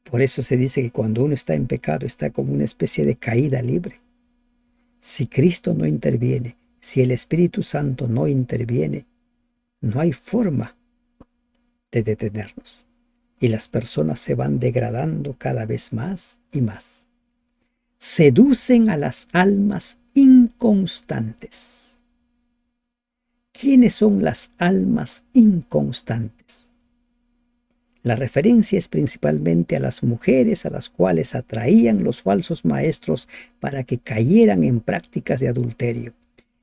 Por eso se dice que cuando uno está en pecado está como una especie de caída libre. Si Cristo no interviene, si el Espíritu Santo no interviene, no hay forma de detenernos. Y las personas se van degradando cada vez más y más. Seducen a las almas inconstantes. ¿Quiénes son las almas inconstantes? La referencia es principalmente a las mujeres a las cuales atraían los falsos maestros para que cayeran en prácticas de adulterio.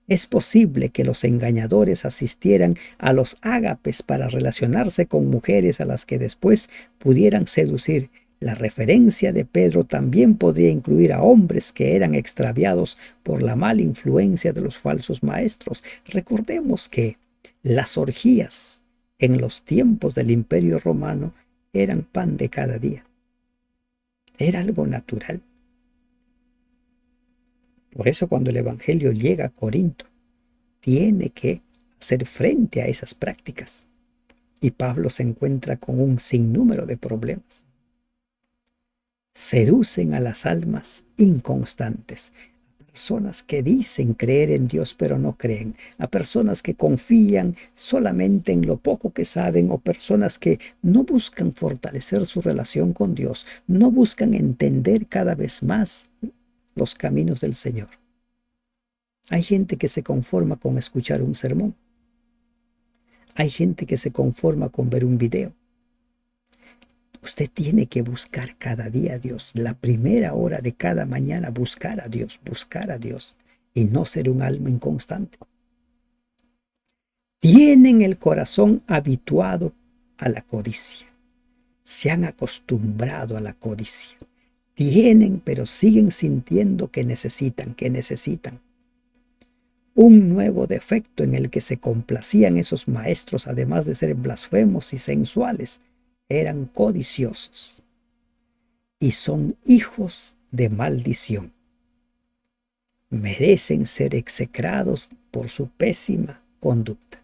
Es posible que los engañadores asistieran a los ágapes para relacionarse con mujeres a las que después pudieran seducir. La referencia de Pedro también podría incluir a hombres que eran extraviados por la mala influencia de los falsos maestros. Recordemos que las orgías en los tiempos del Imperio Romano eran pan de cada día. Era algo natural. Por eso cuando el Evangelio llega a Corinto, tiene que hacer frente a esas prácticas. Y Pablo se encuentra con un sinnúmero de problemas. Seducen a las almas inconstantes, a personas que dicen creer en Dios pero no creen, a personas que confían solamente en lo poco que saben o personas que no buscan fortalecer su relación con Dios, no buscan entender cada vez más los caminos del Señor. Hay gente que se conforma con escuchar un sermón. Hay gente que se conforma con ver un video. Usted tiene que buscar cada día a Dios. La primera hora de cada mañana buscar a Dios y no ser un alma inconstante. Tienen el corazón habituado a la codicia. Se han acostumbrado a la codicia. Tienen, pero siguen sintiendo que necesitan. Un nuevo defecto en el que se complacían esos maestros, además de ser blasfemos y sensuales, eran codiciosos y son hijos de maldición. Merecen ser execrados por su pésima conducta.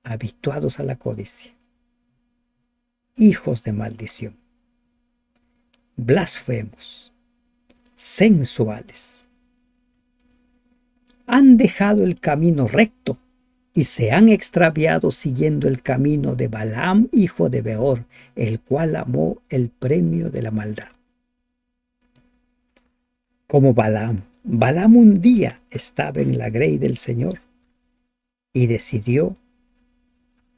Habituados a la codicia, hijos de maldición, blasfemos, sensuales. Han dejado el camino recto y se han extraviado siguiendo el camino de Balaam, hijo de Beor, el cual amó el premio de la maldad. Como Balaam un día estaba en la grey del Señor y decidió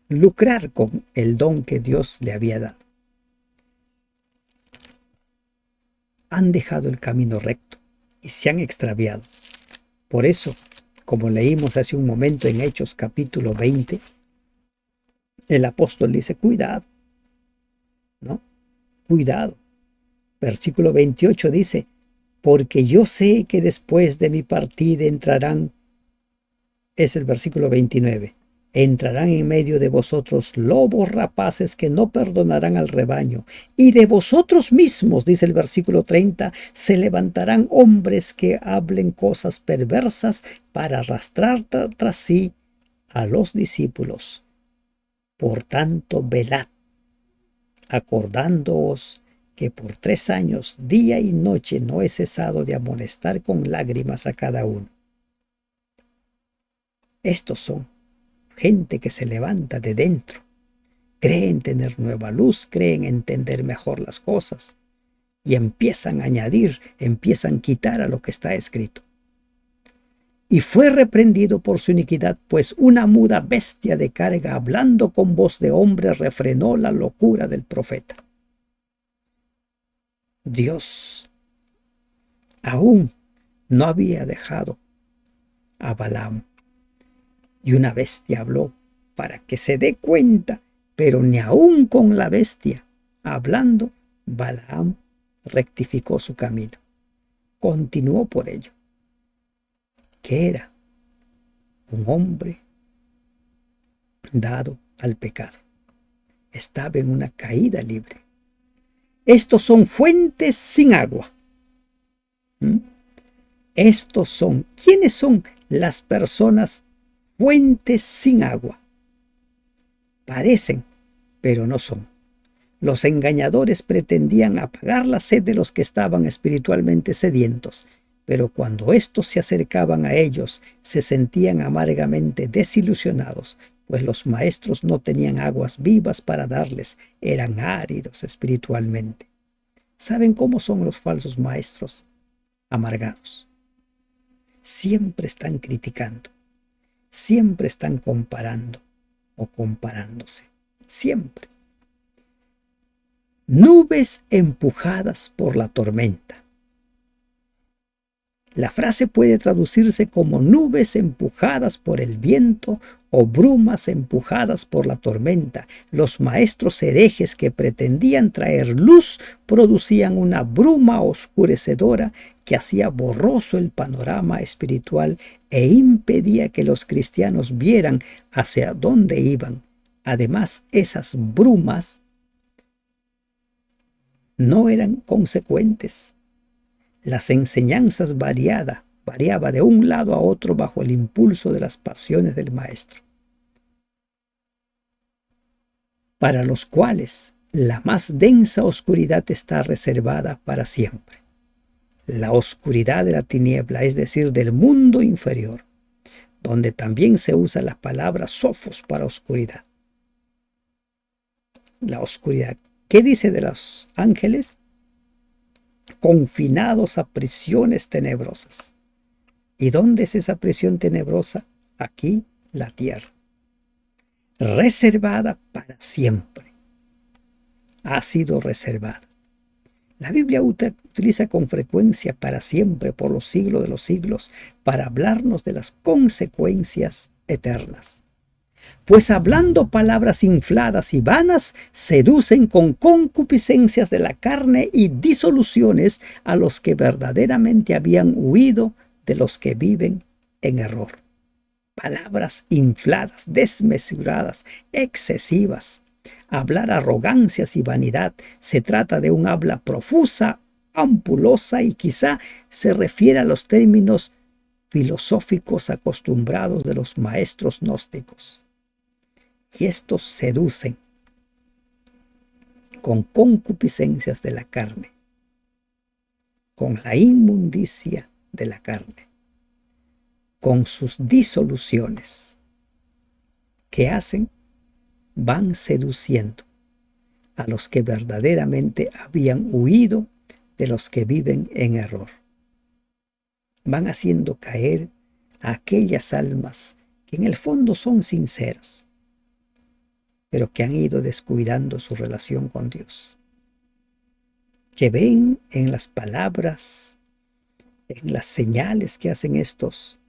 lucrar con el don que Dios le había dado. Han dejado el camino recto y se han extraviado. Por eso, como leímos hace un momento en Hechos capítulo 20, el apóstol dice, cuidado, ¿no? Cuidado. Versículo 28 dice, porque yo sé que después de mi partida entrarán, es el versículo 29, entrarán en medio de vosotros lobos rapaces que no perdonarán al rebaño, y de vosotros mismos, dice el versículo 30, se levantarán hombres que hablen cosas perversas para arrastrar tras sí a los discípulos. Por tanto, velad, acordándoos que por 3 años, día y noche, no he cesado de amonestar con lágrimas a cada uno. Estos son gente que se levanta de dentro, creen tener nueva luz, creen entender mejor las cosas y empiezan a añadir, empiezan a quitar a lo que está escrito. Y fue reprendido por su iniquidad, pues una muda bestia de carga, hablando con voz de hombre, refrenó la locura del profeta. Dios aún no había dejado a Balaam, y una bestia habló para que se dé cuenta, pero ni aún con la bestia hablando, Balaam rectificó su camino, continuó por ello, que era un hombre dado al pecado, estaba en una caída libre. Estos son fuentes sin agua. Estos son, ¿quiénes son las personas fuentes sin agua? Parecen, pero no son. Los engañadores pretendían apagar la sed de los que estaban espiritualmente sedientos, pero cuando estos se acercaban a ellos, se sentían amargamente desilusionados, pues los maestros no tenían aguas vivas para darles, eran áridos espiritualmente. ¿Saben cómo son los falsos maestros? Amargados. Siempre están criticando, siempre están comparando o comparándose, siempre. Nubes empujadas por la tormenta. La frase puede traducirse como nubes empujadas por el viento o brumas empujadas por la tormenta. Los maestros herejes que pretendían traer luz producían una bruma oscurecedora que hacía borroso el panorama espiritual e impedía que los cristianos vieran hacia dónde iban. Además, esas brumas no eran consecuentes. Las enseñanzas variaba de un lado a otro bajo el impulso de las pasiones del maestro, para los cuales la más densa oscuridad está reservada para siempre. La oscuridad de la tiniebla, es decir, del mundo inferior, donde también se usa la palabra sofos para oscuridad. La oscuridad. ¿Qué dice de los ángeles? Confinados a prisiones tenebrosas. ¿Y dónde es esa prisión tenebrosa? Aquí, la tierra. Reservada para siempre. Ha sido reservada. La Biblia utiliza con frecuencia para siempre, por los siglos de los siglos, para hablarnos de las consecuencias eternas. Pues hablando palabras infladas y vanas, seducen con concupiscencias de la carne y disoluciones a los que verdaderamente habían huido de los que viven en error. Palabras infladas, desmesuradas, excesivas. Hablar arrogancias y vanidad. Se trata de un habla profusa, ampulosa y quizá se refiere a los términos filosóficos acostumbrados de los maestros gnósticos. Y estos seducen con concupiscencias de la carne, con la inmundicia de la carne, con sus disoluciones. ¿Qué hacen? Van seduciendo a los que verdaderamente habían huido de los que viven en error. Van haciendo caer a aquellas almas que en el fondo son sinceros, pero que han ido descuidando su relación con Dios, que ven en las palabras, en las señales que hacen estos,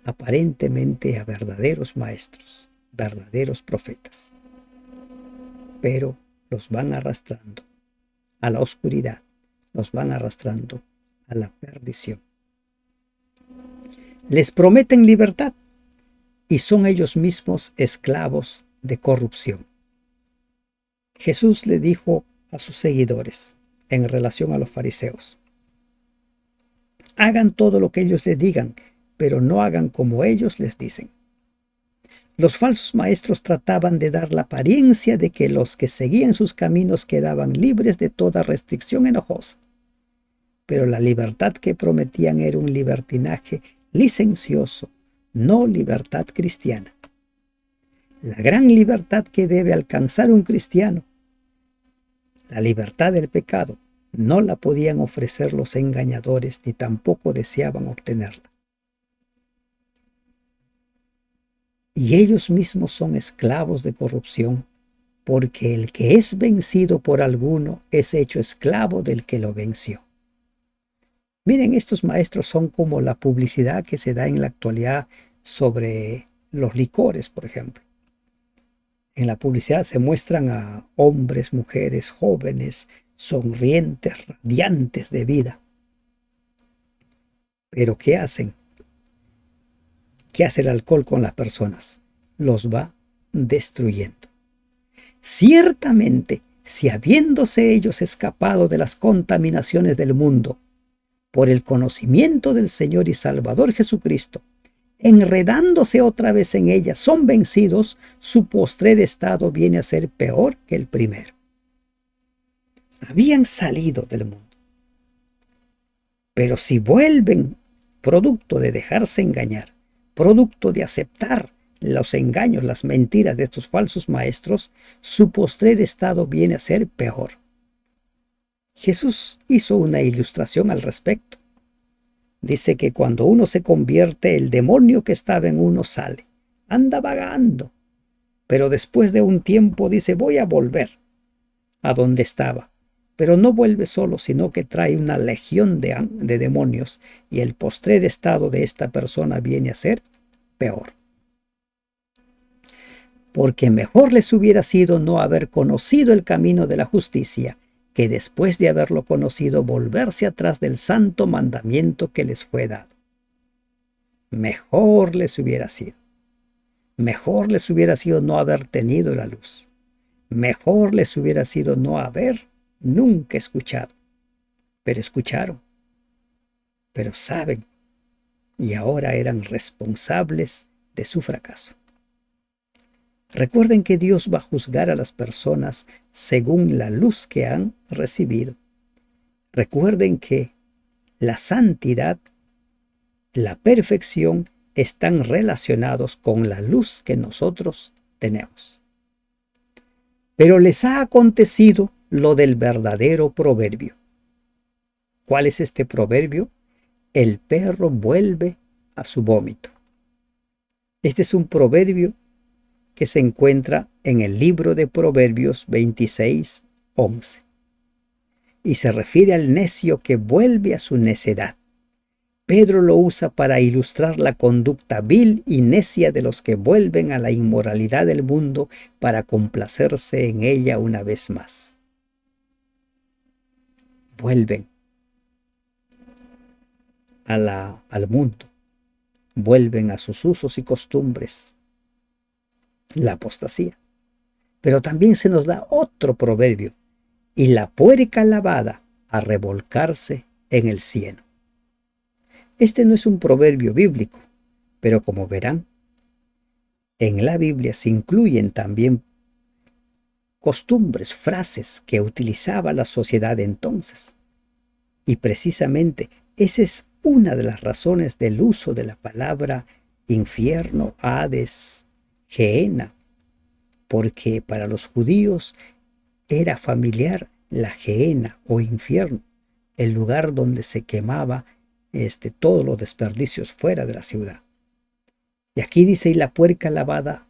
aparentemente a verdaderos maestros, verdaderos profetas, pero los van arrastrando a la oscuridad, los van arrastrando a la perdición. Les prometen libertad y son ellos mismos esclavos de corrupción. Jesús le dijo a sus seguidores en relación a los fariseos: hagan todo lo que ellos les digan, pero no hagan como ellos les dicen. Los falsos maestros trataban de dar la apariencia de que los que seguían sus caminos quedaban libres de toda restricción enojosa, pero la libertad que prometían era un libertinaje licencioso, no libertad cristiana. La gran libertad que debe alcanzar un cristiano, la libertad del pecado, no la podían ofrecer los engañadores ni tampoco deseaban obtenerla. Y ellos mismos son esclavos de corrupción, porque el que es vencido por alguno es hecho esclavo del que lo venció. Miren, estos maestros son como la publicidad que se da en la actualidad sobre los licores, por ejemplo. En la publicidad se muestran a hombres, mujeres, jóvenes, sonrientes, radiantes de vida. Pero ¿qué hacen? ¿Qué hace el alcohol con las personas? Los va destruyendo. Ciertamente, si habiéndose ellos escapado de las contaminaciones del mundo, por el conocimiento del Señor y Salvador Jesucristo, enredándose otra vez en ellas, son vencidos, su postrer estado viene a ser peor que el primero. Habían salido del mundo, pero si vuelven, producto de dejarse engañar, producto de aceptar los engaños, las mentiras de estos falsos maestros, su postrer estado viene a ser peor. Jesús hizo una ilustración al respecto. Dice que cuando uno se convierte, el demonio que estaba en uno sale, anda vagando, pero después de un tiempo dice: voy a volver a donde estaba. Pero no vuelve solo, sino que trae una legión de demonios, y el postrer estado de esta persona viene a ser peor. Porque mejor les hubiera sido no haber conocido el camino de la justicia, que después de haberlo conocido volverse atrás del santo mandamiento que les fue dado. Mejor les hubiera sido. Mejor les hubiera sido no haber tenido la luz. Mejor les hubiera sido no haber nunca escuchado. Pero escucharon. Pero saben. Y ahora eran responsables de su fracaso. Recuerden que Dios va a juzgar a las personas según la luz que han recibido. Recuerden que la santidad, la perfección están relacionados con la luz que nosotros tenemos. Pero les ha acontecido lo del verdadero proverbio. ¿Cuál es este proverbio? El perro vuelve a su vómito. Este es un proverbio que se encuentra en el libro de Proverbios 26:11. Y se refiere al necio que vuelve a su necedad, Pedro lo usa para ilustrar la conducta vil y necia de los que vuelven a la inmoralidad del mundo para complacerse en ella una vez más. Vuelven al mundo, vuelven a sus usos y costumbres, la apostasía. Pero también se nos da otro proverbio: y la puerca lavada a revolcarse en el cieno. Este no es un proverbio bíblico, pero como verán, en la Biblia se incluyen también costumbres, frases que utilizaba la sociedad de entonces. Y precisamente esa es una de las razones del uso de la palabra infierno, Hades, Gehenna, porque para los judíos era familiar la Gehenna o infierno, el lugar donde se quemaba todos los desperdicios fuera de la ciudad. Y aquí dice: y la puerca lavada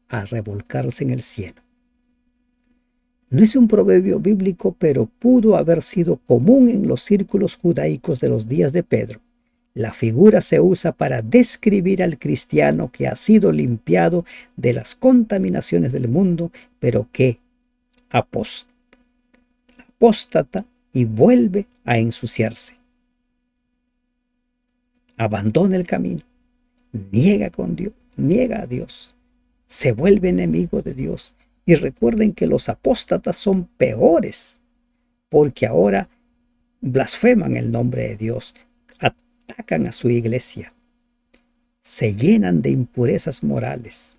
a revolcarse en el cieno. No es un proverbio bíblico, pero pudo haber sido común en los círculos judaicos de los días de Pedro. La figura se usa para describir al cristiano que ha sido limpiado de las contaminaciones del mundo, pero que apóstata y vuelve a ensuciarse. Abandona el camino, niega a Dios, se vuelve enemigo de Dios. Y recuerden que los apóstatas son peores, porque ahora blasfeman el nombre de Dios, atacan a su iglesia, se llenan de impurezas morales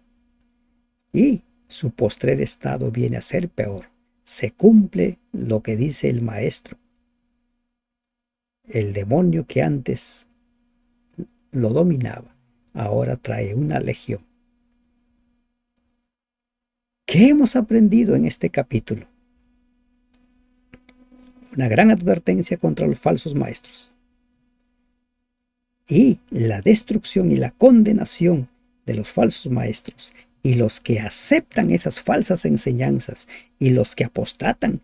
y su postrer estado viene a ser peor. Se cumple lo que dice el maestro. El demonio que antes lo dominaba, ahora trae una legión. ¿Qué hemos aprendido en este capítulo? Una gran advertencia contra los falsos maestros y la destrucción y la condenación de los falsos maestros, y los que aceptan esas falsas enseñanzas y los que apostatan,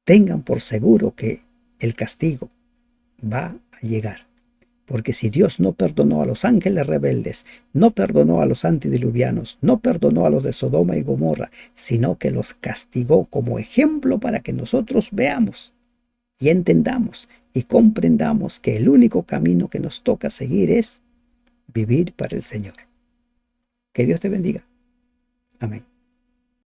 tengan por seguro que el castigo va a llegar. Porque si Dios no perdonó a los ángeles rebeldes, no perdonó a los antediluvianos, no perdonó a los de Sodoma y Gomorra, sino que los castigó como ejemplo para que nosotros veamos y entendamos y comprendamos que el único camino que nos toca seguir es vivir para el Señor. Que Dios te bendiga. Amén.